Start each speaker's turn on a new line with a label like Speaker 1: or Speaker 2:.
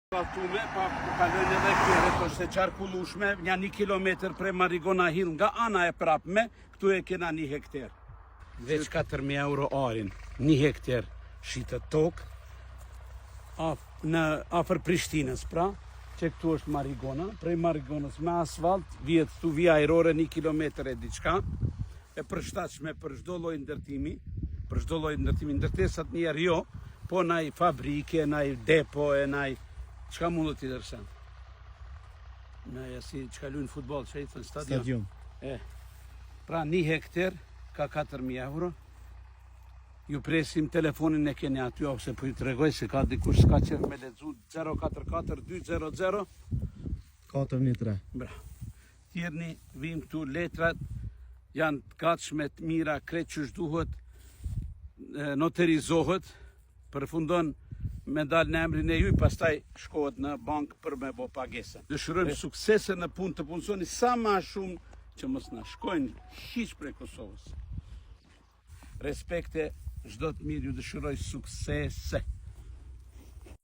Speaker 1: Valtume, pa kalojnë edhe kjerët, është e qarkullushme, një 1 kilometër prej Marigona Hill, nga ana e prapme, këtu e kena 1 hektar. Veç 4.000 euro arin, 1 hektar shitët tokë, në afër Prishtinës, pra, që këtu është Marigona, prej Marigonës me asfalt, vjetë këtu vija aerore 1 kilometër e diçka, e përshtatshme për çdo lloj ndërtimi, ndërtesat njerë jo, po naj fabrike, naj depo, naj çka mundet t'i dërsen? Si çka luajnë futboll, që i thënë stadion. Pra 1 hektar ka 4.000 euro. Ju presim, telefonin e keni aty, ose po ju tregoj se ka dikush s'ka qef me lexu 044 200
Speaker 2: 413.
Speaker 1: Bra. Thjerni, vim këtu, letrat janë të gatshme, të mira, krejt që duhet, noterizohet, përfundon me dalë në emrin e juj, pastaj shkohet në bank për me bo pagesën. Dëshirojmë suksese në punë, të punësoni sa ma shumë që mos na shkojnë hiç prej Kosovës. Respekte, çdo të mirë, ju dëshiroj suksese.